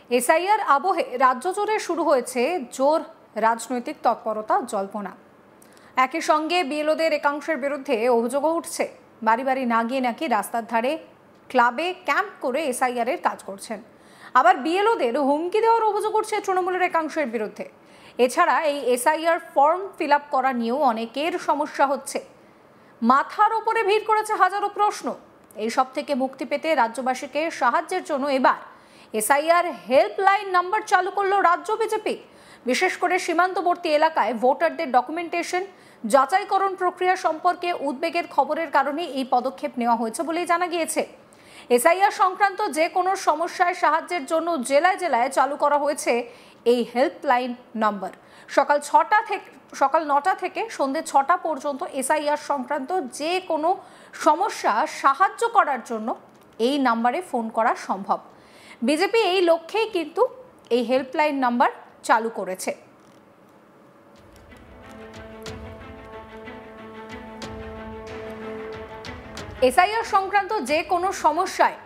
SIR আবহে রাজ্য জুড়ে শুরু হয়েছে জোর রাজনৈতিক তৎপরতা জল্পনা। একই সঙ্গে বিএলওদের একাংশের বিরুদ্ধে অভিযোগও উঠছে, বাড়ি বাড়ি না গিয়ে নাকি রাস্তার ধারে ক্লাবে ক্যাম্প করে এসআইআর এর কাজ করছেন। আবার বিএলওদের হুমকি দেওয়ার অভিযোগ উঠছে তৃণমূলের একাংশের বিরুদ্ধে। এছাড়া এই এসআইআর ফর্ম ফিল আপ করা নিয়েও অনেকের সমস্যা হচ্ছে। মাথার ওপরে ভিড় করেছে হাজারো প্রশ্ন। এই সব থেকে মুক্তি পেতে রাজ্যবাসীকে সাহায্যের জন্য এবার এসআইআর হেল্পলাইন নাম্বার চালু করলো রাজ্য বিজেপি। বিশেষ করে সীমান্তবর্তী এলাকায় ভোটারদের ডকুমেন্টেশন যাচাইকরণ প্রক্রিয়া সম্পর্কে উদ্বেগের খবরের কারণে এই পদক্ষেপ নেওয়া হয়েছে বলেই জানা গিয়েছে। এসআইআর সংক্রান্ত যে কোনো সমস্যায় সাহায্যের জন্য জেলায় জেলায় চালু করা হয়েছে এই হেল্পলাইন নাম্বার। সকাল 9টা থেকে সন্ধ্যে 6টা পর্যন্ত এসআইআর সংক্রান্ত যে কোনো সমস্যা সাহায্য করার জন্য এই নাম্বারে ফোন করা সম্ভব। বিজেপি এই লক্ষ্যেই কিন্তু এই হেল্পলাইন নাম্বার চালু করেছে। এসআইআর সংক্রান্ত যে কোনো সমস্যায়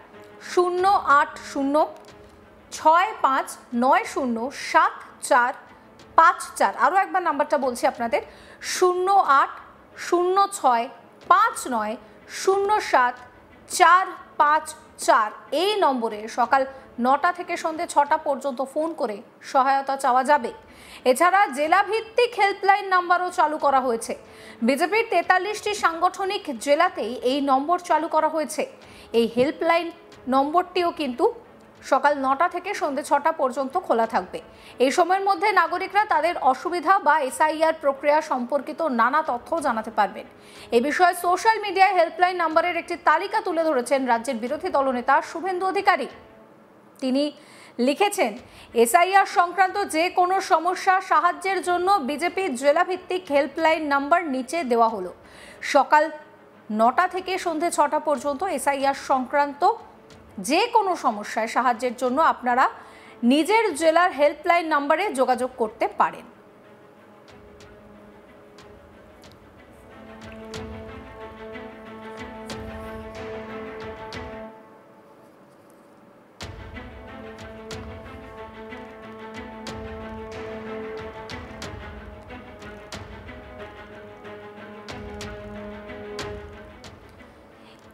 08065907454। আরও একবার নাম্বারটা বলছি আপনাদের, 08065907454। এই নম্বরে সকাল 9টা থেকে সন্ধ্যে 6টা পর্যন্ত ফোন করে সহায়তা চাওয়া যাবে। এছাড়া জেলাভিত্তিক হেল্পলাইন নাম্বারও চালু করা হয়েছে। বিজেপির 43টি সাংগঠনিক জেলাতেই এই নম্বর চালু করা হয়েছে। এই হেল্পলাইন নম্বরটিও কিন্তু সকাল 9টা থেকে সন্ধ্যে 6টা পর্যন্ত খোলা থাকবে। এই সময়ের মধ্যে নাগরিকরা তাদের অসুবিধা বা এসআইআর প্রক্রিয়া সম্পর্কিত নানা তথ্য জানাতে পারবেন। এ বিষয়ে সোশ্যাল মিডিয়ায় হেল্পলাইন নাম্বারের একটি তালিকা তুলে ধরেছেন রাজ্যের বিরোধী দলনেতা শুভেন্দু অধিকারী। তিনি লিখেছেন, এসআইআর সংক্রান্ত যে কোনো সমস্যা সাহায্যের জন্য বিজেপির জেলাভিত্তিক হেল্পলাইন নাম্বার নিচে দেওয়া হলো। সকাল 9টা থেকে সন্ধ্যে 6টা পর্যন্ত এসআইআর সংক্রান্ত যে কোনো সমস্যায় সাহায্যের জন্য আপনারা নিজের জেলার হেল্পলাইন নাম্বারে যোগাযোগ করতে পারেন।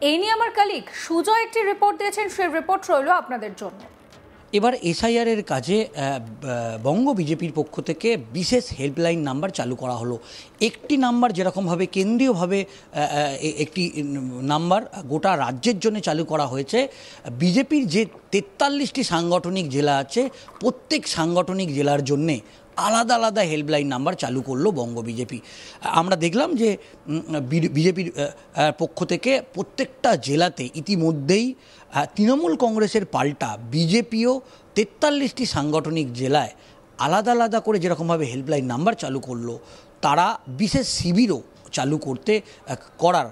এই নিয়ে আমার কলিগ সুজয় একটি রিপোর্ট দিয়েছেন, সেই রিপোর্ট রইল আপনাদের জন্য। এবার এসআইআর এর কাজে বঙ্গ বিজেপির পক্ষ থেকে বিশেষ হেল্পলাইন নাম্বার চালু করা হলো। একটি নাম্বার যেরকমভাবে কেন্দ্রীয়ভাবে একটি নাম্বার গোটা রাজ্যের জন্য চালু করা হয়েছে, বিজেপির যে 43টি সাংগঠনিক জেলা আছে প্রত্যেক সাংগঠনিক জেলার জন্যে আলাদা আলাদা হেল্পলাইন নাম্বার চালু করলো বঙ্গ বিজেপি। আমরা দেখলাম যে বিজেপির পক্ষ থেকে প্রত্যেকটা জেলাতে ইতিমধ্যেই তৃণমূল কংগ্রেসের পাল্টা বিজেপিও 43টি সাংগঠনিক জেলায় আলাদা আলাদা করে যেরকমভাবে হেল্পলাইন নাম্বার চালু করলো, তারা বিশেষ শিবিরও চালু করার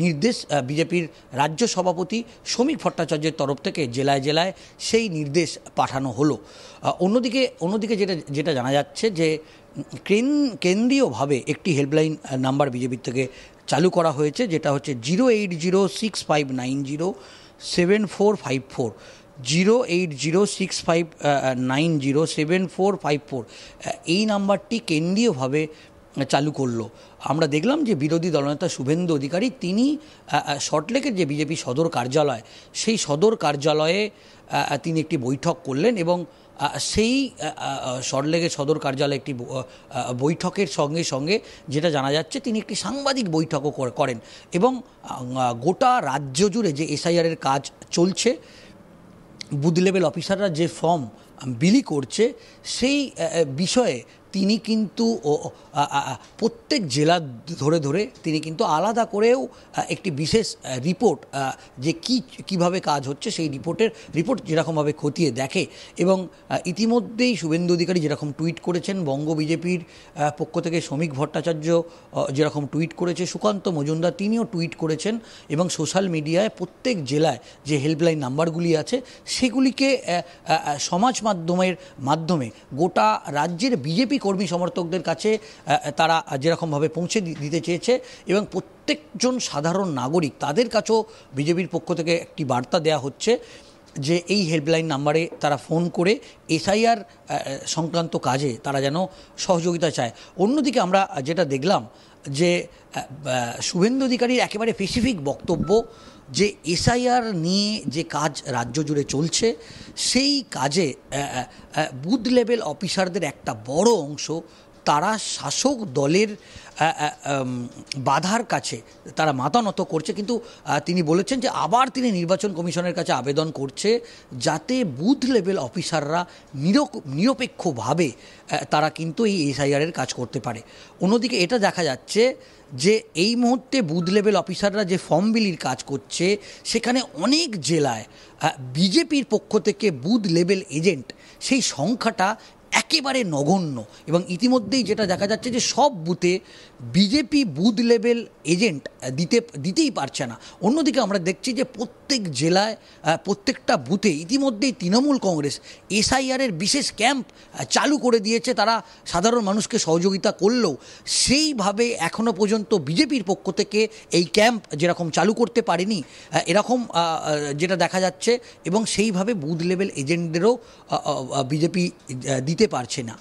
নির্দেশ বিজেপির রাজ্য সভাপতি শ্রমিক ভট্টাচার্যের তরফ থেকে জেলায় জেলায় সেই নির্দেশ পাঠানো হলো। অন্যদিকে যেটা জানা যাচ্ছে যে কেন্দ্রীয়ভাবে একটি হেল্পলাইন নাম্বার বিজেপির থেকে চালু করা হয়েছে, যেটা হচ্ছে 08065907454। 08065907454 এই নাম্বারটি কেন্দ্রীয়ভাবে চালু করলো। আমরা দেখলাম যে বিরোধী দলনেতা শুভেন্দু অধিকারী তিনি সল্টলেকের যে বিজেপি সদর কার্যালয়, সেই সদর কার্যালয়ে তিনি একটি বৈঠক করলেন এবং সেই সল্টলেকের সদর কার্যালয়ে একটি বৈঠকের সঙ্গে সঙ্গে যেটা জানা যাচ্ছে তিনি একটি সাংবাদিক বৈঠকও করেন এবং গোটা রাজ্য জুড়ে যে এসআইআরের কাজ চলছে, বুথ লেভেল অফিসাররা যে ফর্ম বিলি করছে সেই বিষয়ে তিনি কিন্তু প্রত্যেক জেলা ধরে ধরে তিনি কিন্তু আলাদা করেও একটি বিশেষ রিপোর্ট যে কিভাবে কাজ হচ্ছে সেই রিপোর্ট যেরকমভাবে খতিয়ে দেখে। এবং ইতিমধ্যেই শুভেন্দু অধিকারী যেরকম টুইট করেছেন, বঙ্গ বিজেপির পক্ষ থেকে শ্রমিক ভট্টাচার্য যেরকম টুইট করেছে, সুকান্ত মজুমদার তিনিও টুইট করেছেন এবং সোশ্যাল মিডিয়ায় প্রত্যেক জেলায় যে হেল্পলাইন নাম্বারগুলি আছে সেগুলিকে সমাজ মাধ্যমে গোটা রাজ্যের বিজেপি কর্মী সমর্থকদের কাছে তারা যেরকমভাবে পৌঁছে দিতে চেয়েছে এবং প্রত্যেকজন সাধারণ নাগরিক তাদের কাছেও বিজেপির পক্ষ থেকে একটি বার্তা দেওয়া হচ্ছে যে এই হেল্পলাইন নাম্বারে তারা ফোন করে এসআইআর সংক্রান্ত কাজে তারা যেন সহযোগিতা চায়। অন্যদিকে আমরা যেটা দেখলাম যে শুভেন্দু অধিকারীর একেবারে স্পেসিফিক বক্তব্য যে এসআইআর নিয়ে যে কাজ রাজ্য জুড়ে চলছে সেই কাজে বুথ লেভেল অফিসারদের একটা বড় অংশ তারা শাসক দলের বাধার কাছে তারা মাথা নত করছে। কিন্তু তিনি বলেছেন যে আবার তিনি নির্বাচন কমিশনের কাছে আবেদন করছে যাতে বুথ লেভেল অফিসাররা নিরপেক্ষভাবে তারা কিন্তু এই এসআইআরের কাজ করতে পারে। অন্যদিকে এটা দেখা যাচ্ছে যে এই মুহূর্তে বুথ লেভেল অফিসাররা যে ফর্ম বিলির কাজ করছে সেখানে অনেক জেলায় বিজেপির পক্ষ থেকে বুথ লেভেল এজেন্ট সেই সংখ্যাটা একেবারে নগণ্য, এবং ইতিমধ্যেই যেটা দেখা যাচ্ছে যে সব বুথে বিজেপি বুথ লেভেল এজেন্ট দিতেই পারছে না। অন্যদিকে আমরা দেখছি যে প্রত্যেক জেলায় প্রত্যেকটা বুথে ইতিমধ্যেই তৃণমূল কংগ্রেস এসআইআরের বিশেষ ক্যাম্প চালু করে দিয়েছে। তারা সাধারণ মানুষকে সহযোগিতা করলেও সেইভাবে এখনও পর্যন্ত বিজেপির পক্ষ থেকে এই ক্যাম্প যেরকম চালু করতে পারেনি এরকম যেটা দেখা যাচ্ছে, এবং সেইভাবে বুথ লেভেল এজেন্টদেরও বিজেপি দিতে পারছে না।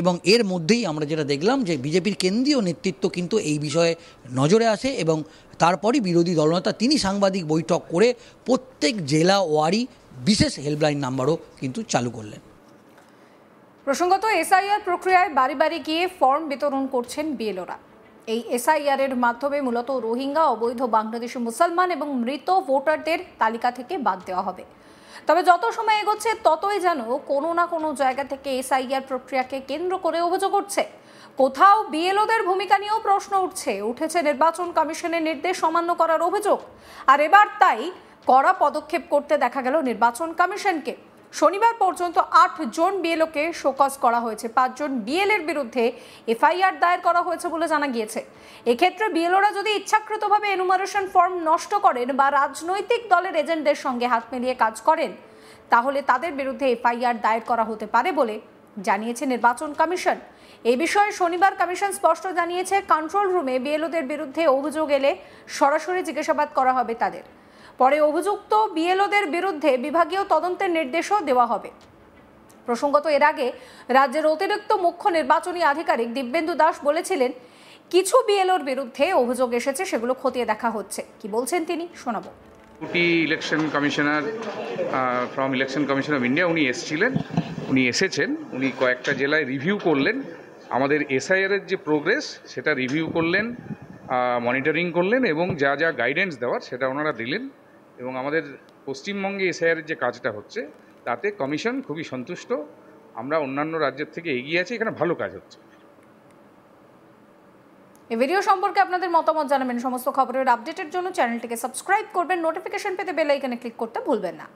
এবং এর মধ্যেই আমরা যেটা দেখলাম যে বিজেপির কেন্দ্রীয় নেতৃত্ব কিন্তু এই বিষয়ে নজরে আসে, এবং তারপরই বিরোধী দলনেতা তিনি সাংবাদিক বৈঠক করে প্রত্যেক জেলা ওয়ারি বিশেষ হেল্পলাইন নাম্বারও কিন্তু চালু করলেন। প্রসঙ্গত এসআইআর প্রক্রিয়ায় বাড়ি বাড়ি গিয়ে ফর্ম বিতরণ করছেন বিএলওরা। এই এসআইআর এর মাধ্যমে মূলত রোহিঙ্গা, অবৈধ বাংলাদেশি মুসলমান এবং মৃত ভোটারদের তালিকা থেকে বাদ দেওয়া হবে। তবে যত সময় এগোচ্ছে ততই যেন কোনো না কোনো জায়গা থেকে এসআইআর প্রক্রিয়াকে কেন্দ্র করে অভিযোগ উঠছে। কোথাও বিএলওদের ভূমিকা নিয়েও প্রশ্ন উঠেছে নির্বাচন কমিশনের নির্দেশ অমান্য করার অভিযোগ। আর এবার তাই কড়া পদক্ষেপ করতে দেখা গেল নির্বাচন কমিশনকে। শনিবার পর্যন্ত 8 জন বিএলওকে শোকজ করা হয়েছে। 5 জন বিএলএর বিরুদ্ধে এফআইআর দায়ের করা হয়েছে বলে জানা গিয়েছে। এক্ষেত্রে বিএলওরা যদি ইচ্ছাকৃতভাবে এনুমারেশন ফর্ম নষ্ট করেন বা রাজনৈতিক দলের এজেন্টদের সঙ্গে হাত মিলিয়ে কাজ করেন তাহলে তাদের বিরুদ্ধে এফআইআর দায়ের করা হতে পারে বলে জানিয়েছে নির্বাচন কমিশন। এই বিষয়ে শনিবার কমিশন স্পষ্ট জানিয়েছে, কন্ট্রোল রুমে বিএলওদের বিরুদ্ধে অভিযোগ এলে সরাসরি জিজ্ঞাসাবাদ করা হবে তাদের। পরে অভিযুক্ত বিএলওদের বিরুদ্ধে বিভাগীয় তদন্তের নির্দেশও দেওয়া হবে। প্রসঙ্গত এর আগে রাজ্যের অতিরিক্ত মুখ্য নির্বাচনী আধিকারিক দিব্যেন্দু দাস বলেছিলেন কিছু বিএলওর বিরুদ্ধে অভিযোগ এসেছে, সেগুলো খতিয়ে দেখা হচ্ছে। কি বলছেন তিনি শোনাবো। Election commissioner from election commission of India উনি এসেছেন, উনি কয়েকটা জেলায় রিভিউ করলেন, আমাদের এসআইআরের যে প্রোগ্রেস সেটা রিভিউ করলেন, মনিটরিং করলেন, এবং যা যা গাইডেন্স দেওয়ার সেটা ওনারা দিলেন। এবং আমাদের পশ্চিমবঙ্গে এসআইআরের যে কাজটা হচ্ছে তাতে কমিশন খুবই সন্তুষ্ট। আমরা অন্যান্য রাজ্যের থেকে এগিয়ে আছি, এখানে ভালো কাজ হচ্ছে। এই ভিডিও সম্পর্কে আপনাদের মতামত জানাবেন। সমস্ত খবরের আপডেটের জন্য চ্যানেলটিকে সাবস্ক্রাইব করবেন, নোটিফিকেশন পেতে বেল আইকনে ক্লিক করতে ভুলবেন না।